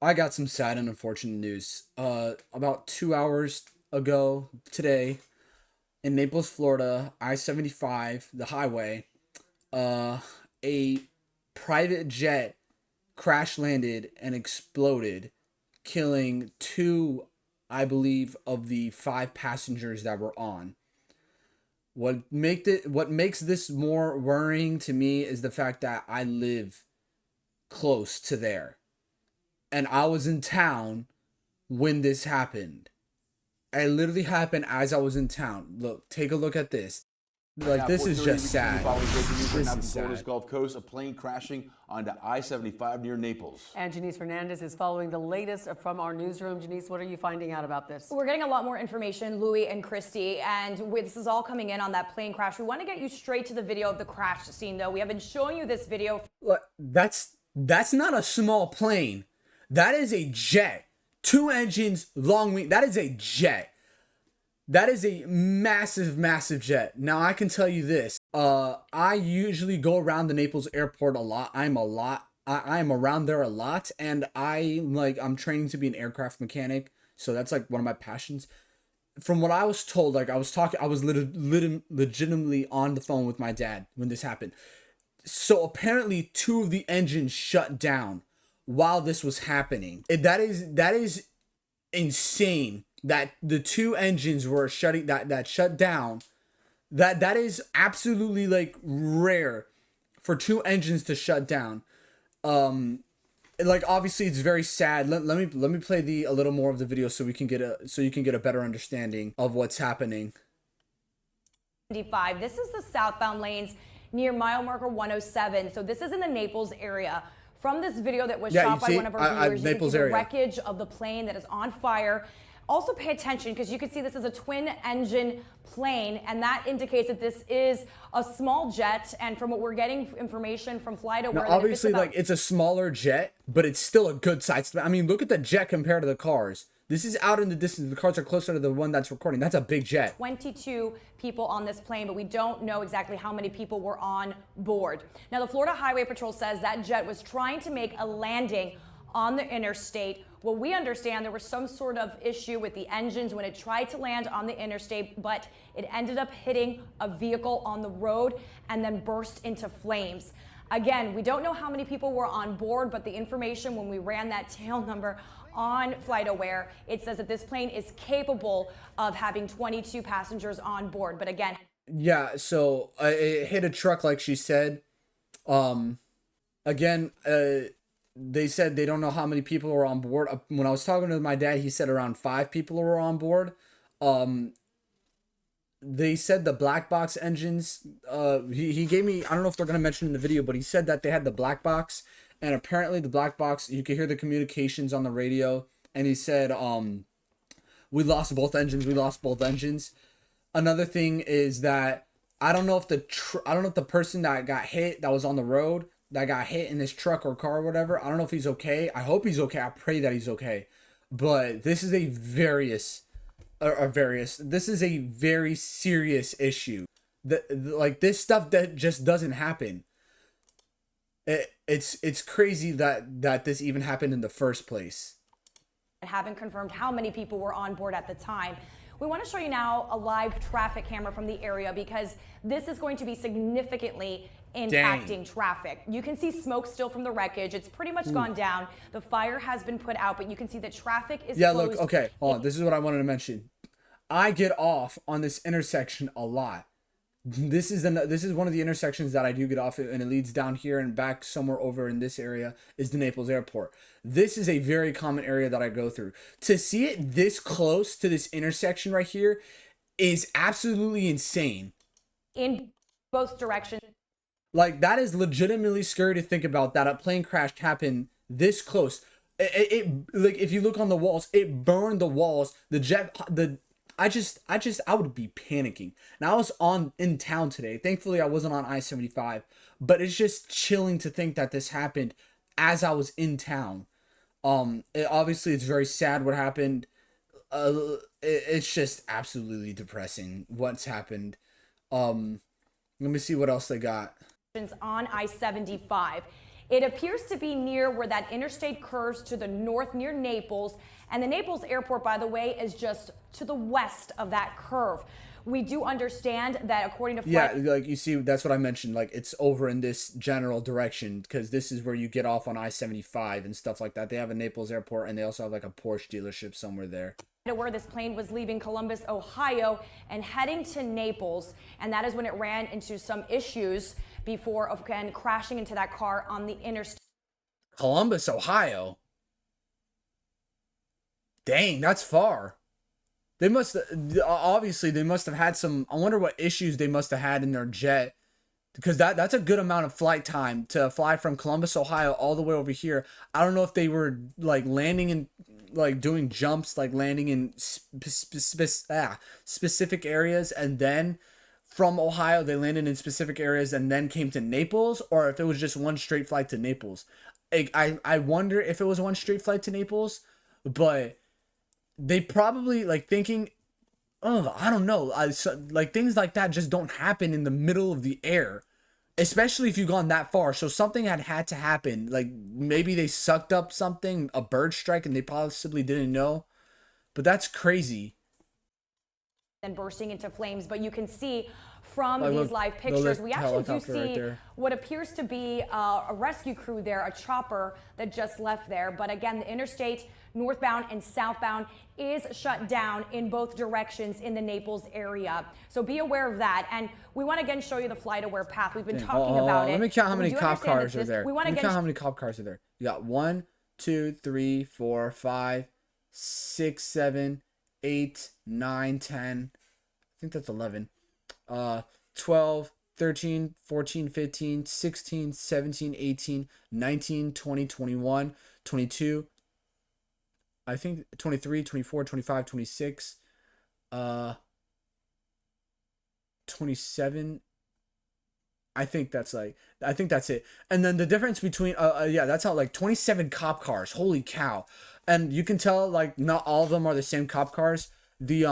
I got some sad and unfortunate news. About 2 hours ago today in Naples, Florida, I-75, the highway, uh, a private jet crash landed and exploded, killing two, I believe, of the five passengers that were on. What makes this more worrying to me is the fact that I live close to there, and I was in town when this happened. It literally happened as I was in town. Look, take a look at this. Right Like, now, this is 4:30, just we continue sad. following breaking news right This now is from Florida's sad. Gulf Coast. A plane crashing onto I-75 near Naples. And Janice Fernandez is following the latest from our newsroom. Janice, what are you finding out about this? We're getting a lot more information, Louie and Christy, and this is all coming in on that plane crash. We want to get you straight to the video of the crash scene, though. We have been showing you this video. Look, that's not a small plane. That is a jet. Two engines, long wing. That is a jet. That is a massive, massive jet. Now I can tell you this. I usually go around the Naples airport a lot. I am around there a lot, and I'm training to be an aircraft mechanic. So that's like one of my passions. From what I was told, like I was legitimately on the phone with my dad when this happened. So apparently two of the engines shut down while this was happening. That is insane that the two engines were that shut down. That is absolutely like rare for two engines to shut down. Like, obviously it's very sad. Let me play a little more of the video so you can get a better understanding of what's happening. This is the southbound lanes near mile marker 107. So this is in the Naples area. From this video that was shot by one of our viewers, you can see the wreckage of the plane that is on fire. Also pay attention because you can see this is a twin engine plane, and that indicates that this is a small jet. And from what we're getting information from FlightAware, now, obviously, like, it's a smaller jet, but it's still a good size. I mean, look at the jet compared to the cars. This is out in the distance. The cars are closer to the one that's recording. That's a big jet. 22 people on this plane, but we don't know exactly how many people were on board. Now, the Florida Highway Patrol says that jet was trying to make a landing on the interstate. What we understand, there was some sort of issue with the engines when it tried to land on the interstate, but it ended up hitting a vehicle on the road and then burst into flames. Again, we don't know how many people were on board, but the information when we ran that tail number on FlightAware, it says that this plane is capable of having 22 passengers on board. But again, yeah, so it hit a truck, like she said. Again, they said they don't know how many people were on board. When I was talking to my dad, he said around 5 people were on board. They said the black box engines, he gave me, I don't know if they're going to mention in the video, but he said that they had the black box, and apparently the black box, you could hear the communications on the radio, and he said, we lost both engines. Another thing is that I don't know if the person that got hit, that was on the road, that got hit in this truck or car or whatever, I don't know if he's okay. I hope he's okay. I pray that he's okay. But this is this is a very serious issue. Like, this stuff that just doesn't happen. It's crazy that this even happened in the first place. Haven't confirmed how many people were on board at the time. We want to show you now a live traffic camera from the area because this is going to be significantly impacting traffic. You can see smoke still from the wreckage. It's pretty much gone down. The fire has been put out, but you can see that traffic is closed. Look, okay, hold on. This is what I wanted to mention. I get off on this intersection a lot. This is one of the intersections that I do get off, and it leads down here and back somewhere over in this area is the Naples airport. This is a very common area that I go through. To see it this close to this intersection right here is absolutely insane. In both directions. Like, that is legitimately scary to think about, that a plane crash happened this close. It like, if you look on the walls, it burned the walls. I would be panicking. Now, I was in town today. Thankfully, I wasn't on I-75, but it's just chilling to think that this happened as I was in town. Obviously, it's very sad what happened. It's just absolutely depressing what's happened. Let me see what else they got. On I-75. It appears to be near where that interstate curves to the north near Naples. And the Naples airport, by the way, is just to the west of that curve. We do understand that according to Yeah, flight like you see, that's what I mentioned. Like it's over in this general direction because this is where you get off on I-75 and stuff like that. They have a Naples airport and they also have like a Porsche dealership somewhere there. where this plane was leaving Columbus, Ohio, and heading to Naples. And that is when it ran into some issues before, again, crashing into that car on the interstate. Columbus, Ohio. Dang, that's far. They must obviously they must have had some. I wonder what issues they must have had in their jet, because that's a good amount of flight time to fly from Columbus, Ohio, all the way over here. I don't know if they were like landing in, like doing jumps, like landing in specific areas, and then from Ohio they landed in specific areas and then came to Naples, or if it was just one straight flight to Naples. I wonder if it was one straight flight to Naples, but they probably like thinking, oh, I don't know, like things like that just don't happen in the middle of the air, especially if you've gone that far. So something had to happen. Like maybe they sucked up something, a bird strike, and they possibly didn't know. But that's crazy. And bursting into flames, but you can see from Like, these look, live the pictures, we actually do helicopter right see there. what appears to be a rescue crew there, a chopper that just left there. But again, the interstate northbound and southbound is shut down in both directions in the Naples area. So be aware of that. And we want to again show you the flight aware path. We've been talking about it. Let me count how We many do cop understand that cars are this- there. We want Let to me again count how many cop cars are there. You got 1, 2, 3, 4, 5, 6, 7, 8, 9, 10. I think that's 11. 12, 13, 14, 15, 16, 17, 18, 19, 20, 21, 22. I think 23, 24, 25, 26, 27. I think that's it. And then the difference between yeah, that's how, like 27 cop cars. Holy cow. And you can tell like not all of them are the same cop cars. The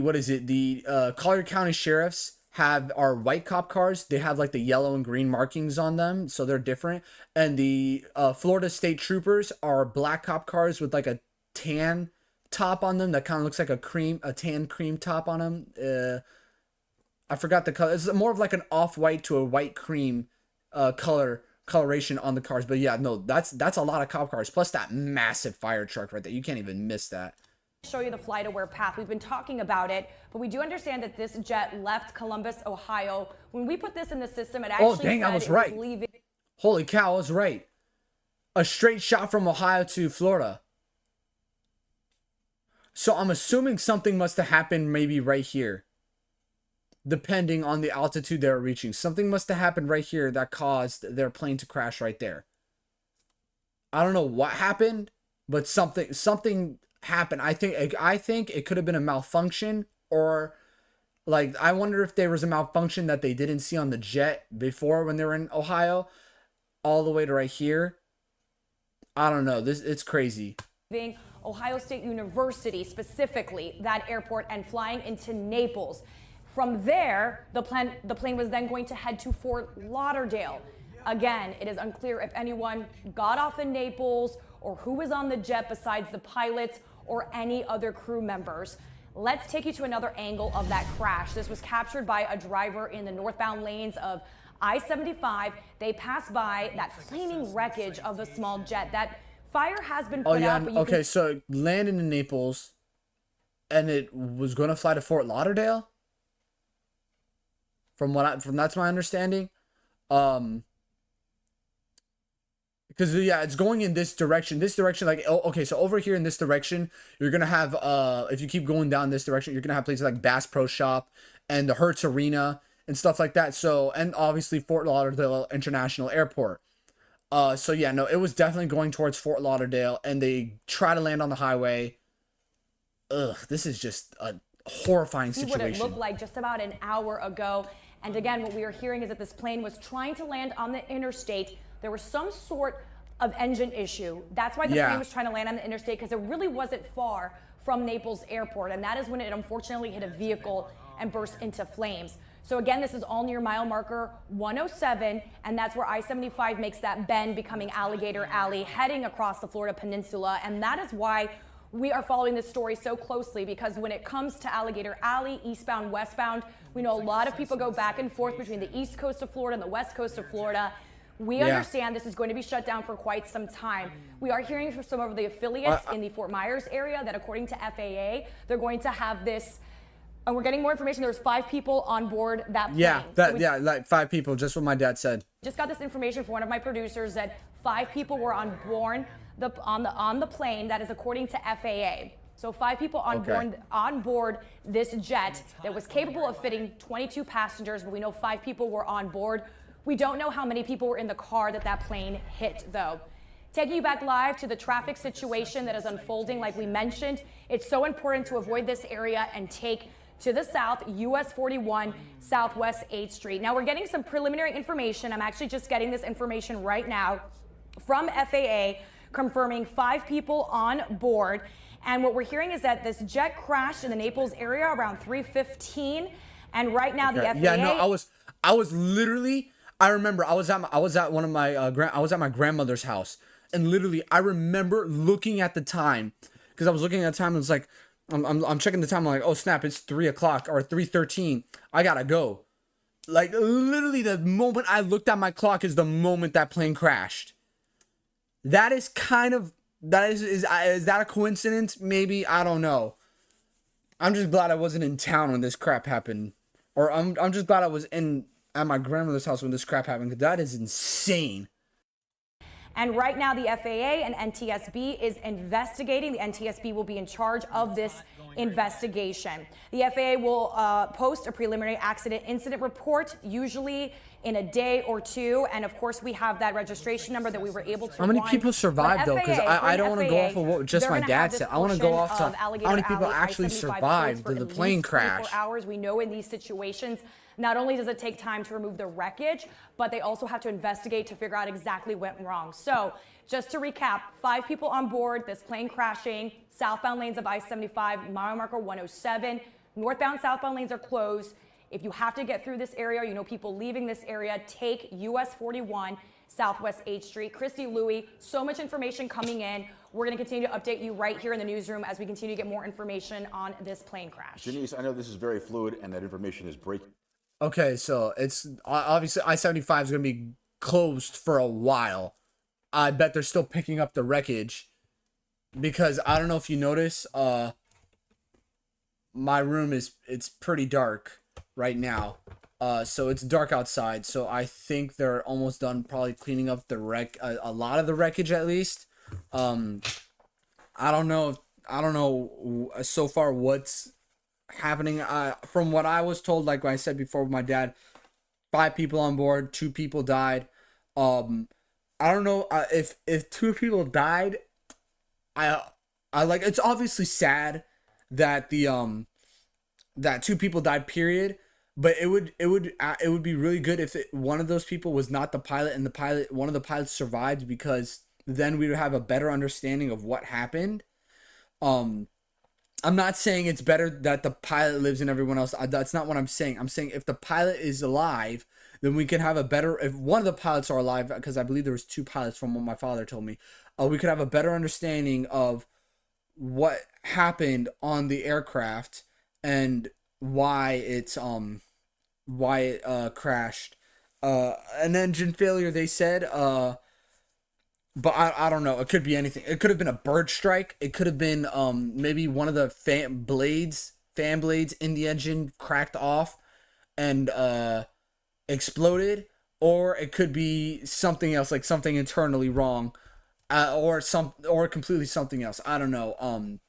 what is it? The Collier County sheriffs are white cop cars. They have like the yellow and green markings on them, so they're different. And the Florida State Troopers are black cop cars with like a tan top on them that kind of looks like a tan cream top on them. I forgot the color. It's more of like an off-white to a white cream coloration on the cars. But yeah, no, that's a lot of cop cars, plus that massive fire truck right there. You can't even miss that. Show you the flight aware path. We've been talking about it, but we do understand that this jet left Columbus, Ohio. When we put this in the system, it actually dang, I said was it right. was leaving. Holy cow, I was right. A straight shot from Ohio to Florida. So I'm assuming something must have happened maybe right here. Depending on the altitude they're reaching. Something must have happened right here that caused their plane to crash right there. I don't know what happened, but something happened. I think it could have been a malfunction, or like I wonder if there was a malfunction that they didn't see on the jet before when they were in Ohio, all the way to right here. I don't know. It's crazy. Ohio State University, specifically that airport, and flying into Naples. From there, the plane was then going to head to Fort Lauderdale. Again, it is unclear if anyone got off in Naples or who was on the jet besides the pilots or any other crew members. Let's take you to another angle of that crash. This was captured by a driver in the northbound lanes of I-75. They passed by that flaming wreckage of a small jet. That fire has been put out. But you okay, so it landed in Naples, and it was going to fly to Fort Lauderdale. From that's my understanding. Because yeah, it's going in this direction. Like, okay, so over here in this direction, you're gonna have if you keep going down this direction, you're gonna have places like Bass Pro Shop and the Hertz Arena and stuff like that. So, and obviously Fort Lauderdale International Airport. So yeah, no, it was definitely going towards Fort Lauderdale, and they try to land on the highway. Ugh, this is just a horrifying situation. What it looked like just about an hour ago. And again, what we are hearing is that this plane was trying to land on the interstate. There was some sort of engine issue. That's why the plane was trying to land on the interstate, because it really wasn't far from Naples Airport. And that is when it unfortunately hit a vehicle and burst into flames. So again, this is all near mile marker 107, and that's where I-75 makes that bend, becoming Alligator Alley, heading across the Florida Peninsula. And that is why we are following this story so closely, because when it comes to Alligator Alley, eastbound, westbound, we know a lot of people go back and forth between the east coast of Florida and the west coast of Florida. We understand this is going to be shut down for quite some time. We are hearing from some of the affiliates in the Fort Myers area that according to FAA, they're going to have this. And we're getting more information. There's 5 people on board that plane. Yeah, like 5 people, just what my dad said. Just got this information from one of my producers that 5 people were on board on the plane. That is according to FAA. So 5 people on board this jet that was capable of fitting 22 passengers, but we know 5 people were on board. We don't know how many people were in the car that plane hit, though. Taking you back live to the traffic situation that is unfolding, like we mentioned, it's so important to avoid this area and take to the south, US 41 Southwest 8th Street. Now we're getting some preliminary information. I'm actually just getting this information right now from FAA confirming 5 people on board. And what we're hearing is that this jet crashed in the Naples area around 3:15. And right now the FAA. Yeah, no, I was literally, I remember I was at one of my I was at my grandmother's house, and literally I remember looking at the time, because I was looking at the time and it's like, I'm checking the time. I'm like, oh snap, it's 3 o'clock or 3:13. I gotta go. Like literally, the moment I looked at my clock is the moment that plane crashed. That is kind of is that a coincidence? Maybe, I don't know. I'm just glad I wasn't in town when this crap happened, or I'm just glad I was at my grandmother's house when this crap happened, because that is insane. And right now, the FAA and NTSB is investigating. The NTSB will be in charge of this investigation. The FAA will post a preliminary accident incident report, usually in a day or 2. And of course, we have that registration number that we were able to. How many people survived, though? Because I don't want to go off of what just my dad said. I want to go off to how many people actually survived the plane crash. 24 hours. We know in these situations, not only does it take time to remove the wreckage, but they also have to investigate to figure out exactly what went wrong. So just to recap, 5 people on board, this plane crashing, southbound lanes of I-75, mile marker 107, northbound, southbound lanes are closed. If you have to get through this area, you know people leaving this area, take US 41 Southwest 8th Street. Christy, Louie, so much information coming in. We're going to continue to update you right here in the newsroom as we continue to get more information on this plane crash. Janice, I know this is very fluid and that information is breaking. Okay, so it's obviously I-75 is going to be closed for a while. I bet they're still picking up the wreckage, because I don't know if you notice, my room it's pretty dark right now. So it's dark outside. So I think they're almost done probably cleaning up the a lot of the wreckage at least. I don't know so far what's happening. From what I was told, like I said before with my dad, 5 people on board, 2 people died. I don't know if 2 people died. I like, it's obviously sad that that 2 people died, period. But it would be really good if one of those people was not the pilot, and one of the pilots survived, because then we would have a better understanding of what happened. I'm not saying it's better that the pilot lives and everyone else. That's not what I'm saying. I'm saying if the pilot is alive, then we can have a better. If one of the pilots are alive, because I believe there was 2 pilots from what my father told me, we could have a better understanding of what happened on the aircraft and why it crashed. An engine failure, they said. But I don't know. It could be anything. It could have been a bird strike. It could have been maybe one of the fan blades in the engine cracked off and exploded, or it could be something else, like something internally wrong, or completely something else. I don't know.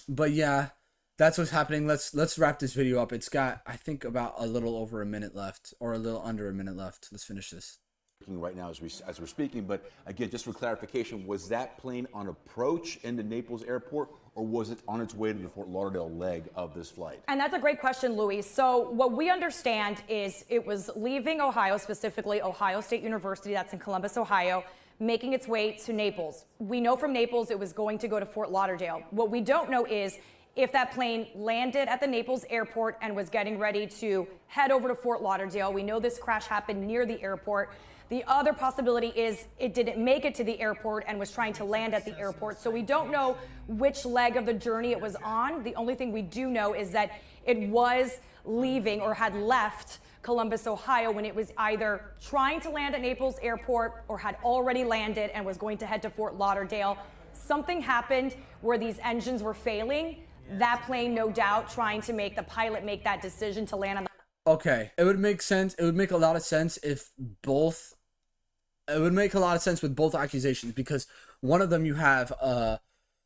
But yeah, that's what's happening. Let's wrap this video up. It's got, I think, about a little over a minute left, or a little under a minute left. Let's finish this right now as we're speaking. But again, just for clarification, was that plane on approach into Naples Airport, or was it on its way to the Fort Lauderdale leg of this flight? And that's a great question, Louis. So what we understand is it was leaving Ohio, specifically Ohio State University, that's in Columbus, Ohio, making its way to Naples. We know from Naples it was going to go to Fort Lauderdale. What we don't know is if that plane landed at the Naples airport and was getting ready to head over to Fort Lauderdale. We know this crash happened near the airport. The other possibility is it didn't make it to the airport and was trying to land at the airport. So we don't know which leg of the journey it was on. The only thing we do know is that it was leaving or had left Columbus, Ohio, when it was either trying to land at Naples airport or had already landed and was going to head to Fort Lauderdale. Something happened where these engines were failing. That plane, no doubt, trying to make the pilot make that decision to land on the... Okay, it would make sense. It would make a lot of sense if both. It would make a lot of sense with both accusations, because one of them you have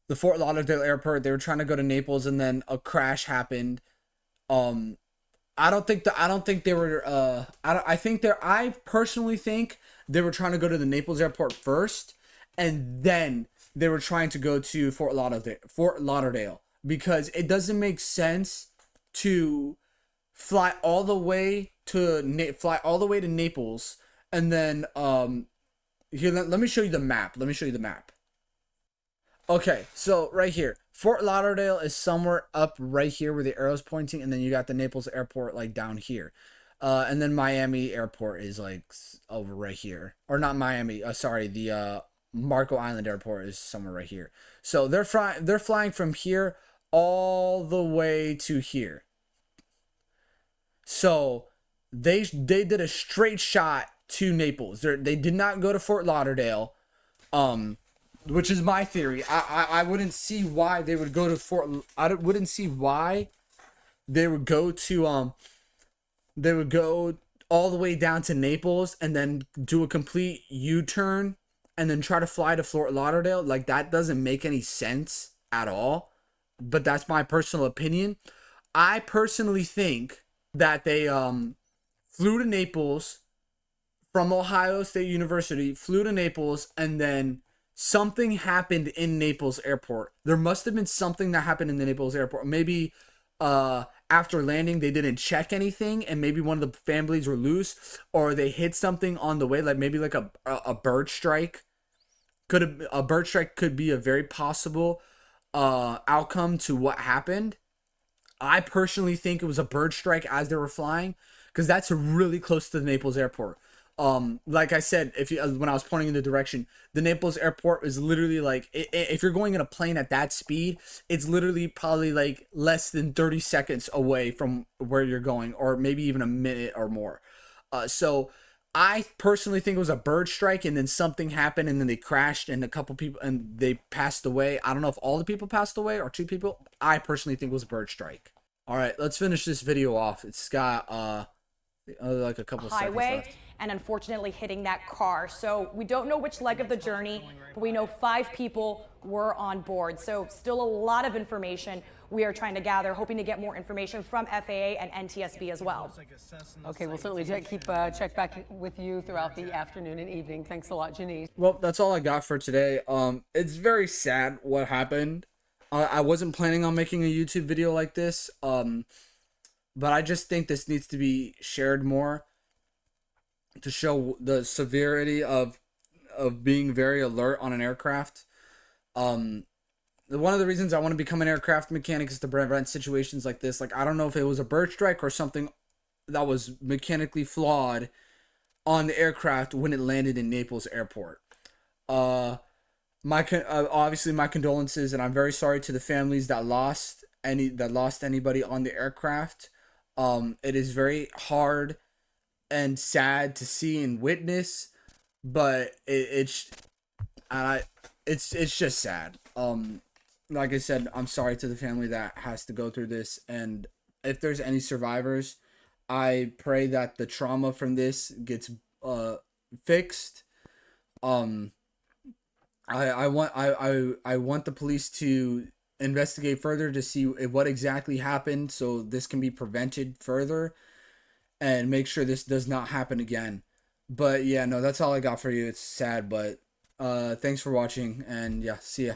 the Fort Lauderdale airport. They were trying to go to Naples, and then a crash happened. I don't think they were. I personally think they were trying to go to the Naples airport first, and then they were trying to go to Fort Lauderdale, because it doesn't make sense to fly all the way to Naples, and then here, let me show you the map. Okay, so right here, Fort Lauderdale is somewhere up right here where the arrow's pointing, and then you got the Naples airport like down here, and then Miami airport is like over right here, or not Miami. Sorry, the Marco Island airport is somewhere right here. So they're flying from here all the way to here. So they did a straight shot to Naples. They did not go to Fort Lauderdale, which is my theory. I wouldn't see why they would go to wouldn't see why they would go to they would go all the way down to Naples and then do a complete U-turn and then try to fly to Fort Lauderdale. Like, that doesn't make any sense at all. But that's my personal opinion. I personally think that they flew to Naples from Ohio State University, flew to Naples, and then something happened in Naples airport. There must have been something that happened in the Naples airport. Maybe after landing, they didn't check anything, and maybe one of the families were loose, or they hit something on the way, like maybe like a bird strike. A bird strike could be a very possible outcome to what happened. I personally think it was a bird strike as they were flying, because that's really close to the Naples airport. Like I said, when I was pointing in the direction, the Naples airport is literally like, if you're going in a plane at that speed, it's literally probably like less than 30 seconds away from where you're going, or maybe even a minute or more. So I personally think it was a bird strike, and then something happened, and then they crashed, and a couple people, and they passed away. I don't know if all the people passed away or 2 people. I personally think it was a bird strike. All right, let's finish this video off. It's got like a couple seconds left. And unfortunately hitting that car. So we don't know which leg of the journey, but we know 5 people were on board. So still a lot of information we are trying to gather, hoping to get more information from FAA and NTSB as well. Okay, we'll certainly check back with you throughout the afternoon and evening. Thanks a lot, Janice. Well, that's all I got for today. It's very sad what happened. I wasn't planning on making a YouTube video like this, but I just think this needs to be shared more, to show the severity of being very alert on an aircraft. One of the reasons I want to become an aircraft mechanic is to prevent situations like this. Like, I don't know if it was a bird strike or something that was mechanically flawed on the aircraft when it landed in Naples airport. Obviously my condolences, and I'm very sorry to the families that lost anybody on the aircraft. It is very hard and sad to see and witness, but it's just sad. Like I said, I'm sorry to the family that has to go through this, and if there's any survivors, I pray that the trauma from this gets fixed. I want the police to investigate further to see what exactly happened, so this can be prevented further, and make sure this does not happen again. But yeah, no, that's all I got for you. It's sad, but thanks for watching, and yeah, see ya.